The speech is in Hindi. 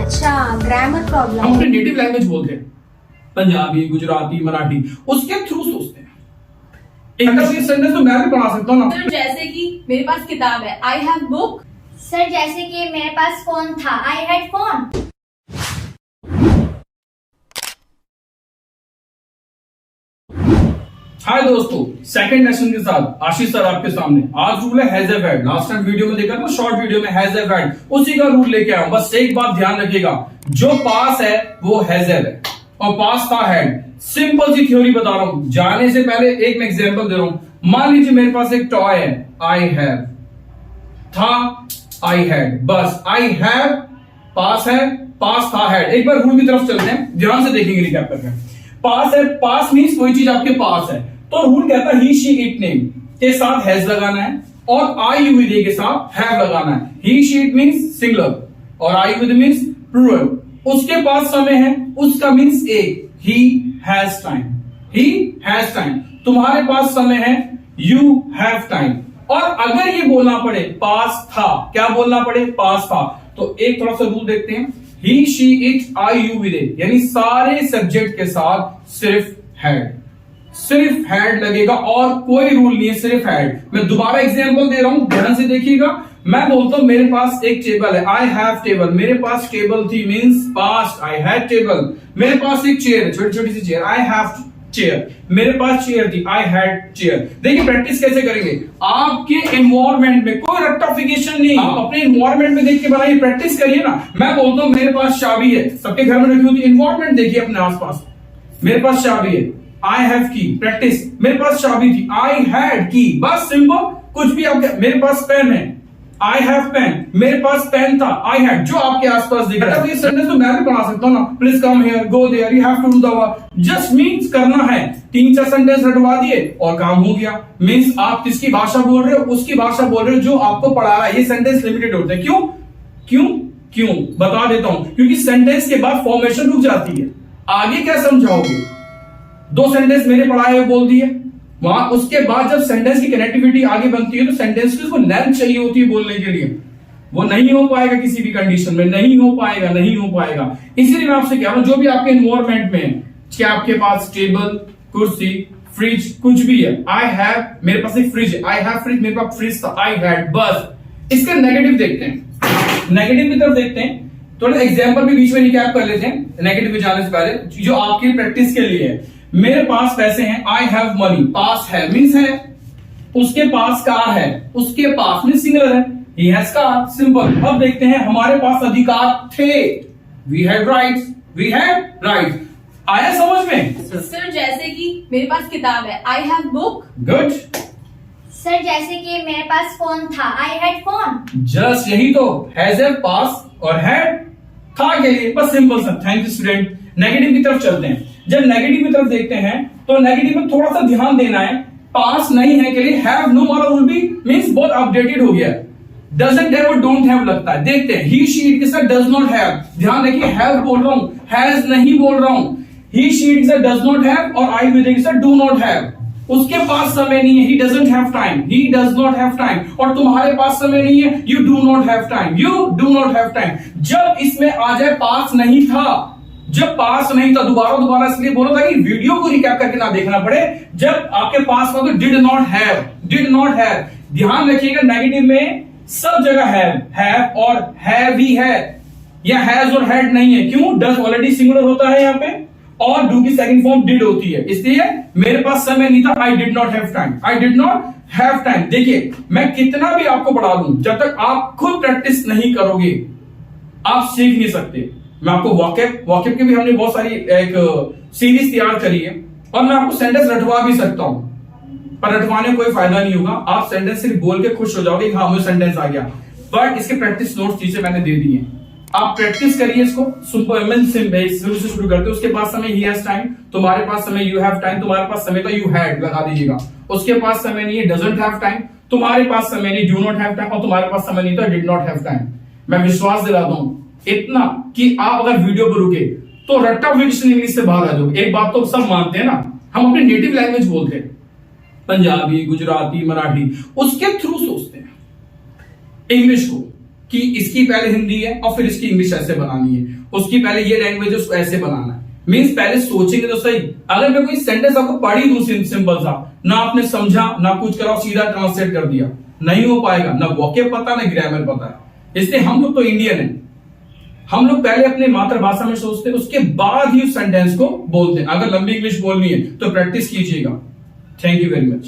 अच्छा, ग्रामर हम प्रॉब्लम। अपने नेटिव लैंग्वेज बोलते हैं, पंजाबी, गुजराती, मराठी, उसके थ्रू सोचते हैं। इंग्लिश के सेंटेंस तो मैं भी पढ़ा सकता हूँ ना। सर जैसे कि मेरे पास किताब है, आई हैव बुक। सर जैसे कि मेरे पास फोन था, आई हैड फोन। हाय दोस्तों, सेकंड लेसन के साथ आशीष सर आपके सामने। आज रूल है has have had. Last time video में देखा था, शॉर्ट वीडियो में हैज हैव हैड, उसी का रूल लेके आया हूं। बस एक बात ध्यान रखिएगा, जो पास है वो हैज हैव है और पास था हैड। सिंपल सी थ्योरी बता रहा हूं, जाने से पहले एक मैं एग्जांपल दे रहा हूं। मान लीजिए मेरे पास एक टॉय है, आई हैव था, आई हैड, बस आई हैव पास है, पास था हैड। एक बार रूल की तरफ चलते हैं, ध्यान से देखेंगे रिकैप करके। पास है, पास मींस कोई चीज आपके पास है, तो रूल कहता है ही शी इट नेम के साथ हैज लगाना है और आई विद के साथ हैव लगाना है। ही शी इट मींस सिंगुलर और आई विद मींस प्लूरल। उसके पास समय है, उसका मींस एक, he has time, he has time. तुम्हारे पास समय है, यू हैव टाइम। और अगर ये बोलना पड़े पास था, क्या बोलना पड़े, पास था, तो एक थोड़ा सा रूल देखते हैं। He she it I you with a, यानी सारे सब्जेक्ट के साथ सिर्फ हैड, सिर्फ हैड लगेगा और कोई रूल नहीं है, सिर्फ हैड। मैं दोबारा एग्जांपल दे रहा हूं, ध्यान से देखिएगा। मैं बोलता हूं मेरे पास एक टेबल है, आई हैव टेबल। मेरे पास टेबल थी means past, I had table. मेरे पास एक चेयर है, छोटी छोटी सी चेयर, आई हैव चेयर। मेरे पास चेयर थी, आई हैड चेयर। देखिए प्रैक्टिस कैसे करेंगे, आपके एनवायरमेंट में कोई रेक्टिफिकेशन नहीं, आप अपने एनवायरमेंट में देख के बनाइए, प्रैक्टिस करिए ना। मैं बोलता हूं मेरे पास चाबी है, सबके घर में रखी होती है। एनवायरमेंट देखिए अपने आसपास, मेरे पास चाबी है, आई हैव की। प्रैक्टिस, मेरे पास चाबी थी, आई हैड की। बस सिंपल, कुछ भी आपके। मेरे पास पेन है, आई हैव पेन। मेरे पास पेन था, आई हैड। जो आपके आसपास दिख रहा है, ये सेंटेंस तो मैं भी बना सकता हूं ना। Please come here, go there, you have to do the work. Just means करना है। 3-4 सेंटेंस रटवा दिए और काम हो गया। मींस आप किसकी भाषा बोल रहे हो, उसकी भाषा बोल रहे हो जो आपको पढ़ा रहा है। ये सेंटेंस लिमिटेड होते हैं। क्यों क्यों क्यों बता देता हूं, क्योंकि सेंटेंस के बाद फॉर्मेशन रुक जाती है। आगे क्या समझाओगे, 2 सेंटेंस मैंने पढ़ाए हुए बोल दिए, वहां उसके बाद जब सेंटेंस की कनेक्टिविटी आगे बनती है तो सेंटेंस की उसको लेंथ चाहिए होती है बोलने के लिए। वो नहीं हो पाएगा किसी भी कंडीशन में, नहीं हो पाएगा, नहीं हो पाएगा। इसीलिए मैं आपसे कह रहा हूं, जो भी आपके एनवायरमेंट में है, क्या आपके पास टेबल, कुर्सी, फ्रिज, कुछ भी है। आई हैव, मेरे पास एक फ्रिज है, आई हैव फ्रिज। मेरे पास फ्रिज था, आई हैड। बस इसका नेगेटिव देखते हैं, नेगेटिव की तरफ देखते हैं। थोड़ा एग्जाम्पल भी बीच में रिकैप कर लेते हैं नेगेटिव में जाने से पहले, जो आपकी प्रैक्टिस के लिए है। मेरे पास पैसे हैं, आई हैव मनी। पास है मींस है, उसके पास कार है, उसके पास मींस सिंगुलर है, ही हैज कार। सिंपल। अब देखते हैं हमारे पास अधिकार थे, we had rights, we had rights. आया समझ में? सर जैसे कि मेरे पास किताब है, I have book. Good. Sir जैसे कि मेरे पास फोन था, आई हैड फोन। जस्ट यही तो, हैज हैव, पास और हैड था के लिए, बस सिंपल सा। Thank you student. नेगेटिव की तरफ चलते हैं। जब नेगेटिव की तरफ देखते हैं तो नेगेटिव में थोड़ा सा ध्यान देना है। पास नहीं है के लिए हैव नो वाला रूल भी मींस बहुत अपडेटेड हो गया। डजंट हैव और डोंट हैव लगता है। देखते हैं, ही शी इट के साथ डज नॉट हैव। ध्यान रखिए, हैव बोल रहा हूं, हैज नहीं बोल रहा हूं। ही शी इट के साथ डज नॉट हैव और आई विद के साथ डू नॉट हैव। उसके पास समय नहीं है, he doesn't have time, he does not have time. और तुम्हारे पास समय नहीं है, you do not have time, you do not have time. जब इसमें आ जाए पास नहीं था, जब पास नहीं था, दोबारा इसलिए बोला था कि वीडियो को रिकैप करके ना देखना पड़े। जब आपके पास था तो did not have, did not have. ध्यान रखिएगा, नेगेटिव में सब जगह हैव और हैव ही है, या हैज और हैड नहीं है। क्यों? डज ऑलरेडी सिंगुलर होता है यहाँ पे और डू की सेकंड फॉर्म डिड होती है। इसलिए मेरे पास समय नहीं था, I did not have time, I did not have time. देखिए, मैं कितना भी आपको पढ़ा दूं, जब तक आप खुद प्रैक्टिस नहीं करोगे आप सीख नहीं सकते। मैं आपको वॉकेब की भी हमने बहुत सारी एक सीरीज तैयार करी है और मैं आपको सेंटेंस रटवा भी सकता हूं, पर रटवाने कोई फायदा नहीं होगा। आप सेंटेंस सिर्फ बोल के खुश हो जाओगे, हाँ मुझे सेंटेंस आ गया। बट इसके प्रैक्टिस नोट्स चीजें मैंने दे दी है, आप प्रैक्टिस करिए इसको। शुरू से शुरू करते, उसके पास समय ही हैज टाइम, तुम्हारे पास समय यू हैव टाइम, तुम्हारे पास समय था यू हैड लगा दीजिएगा। उसके पास समय नहीं है, डजंट हैव टाइम, तुम्हारे पास समय नहीं, डू नॉट हैव टाइम, और तुम्हारे पास समय नहीं था, डिड नॉट हैव टाइम। मैं विश्वास दिलाता हूं इतना कि आप अगर वीडियो पर रुके तो रेक्टिफिकेशन इंग्लिश से बाहर आ जाओगे। एक बात तो सब मानते हैं ना, हम अपने नेटिव लैंग्वेज बोलते हैं, पंजाबी, गुजराती, मराठी, उसके थ्रू सोचते हैं इंग्लिश को। कि इसकी पहले हिंदी है और फिर इसकी इंग्लिश ऐसे बनानी है, उसकी पहले ये लैंग्वेज है उसको ऐसे बनाना है। मींस पहले सोचेंगे तो सही। अगर मैं कोई सेंटेंस आपको पढ़ी दूं सिंपल सा, ना आपने समझा ना कुछ करा, सीधा ट्रांसलेट कर दिया, नहीं हो पाएगा। ना वोकैब पता ना ग्रामर पता है। इसलिए हम लोग तो इंडियन है, हम लोग पहले अपने मातृभाषा में सोचते हैं, उसके बाद ही उस सेंटेंस को बोलते हैं। अगर लंबी इंग्लिश बोलनी है तो प्रैक्टिस कीजिएगा। Thank you very much.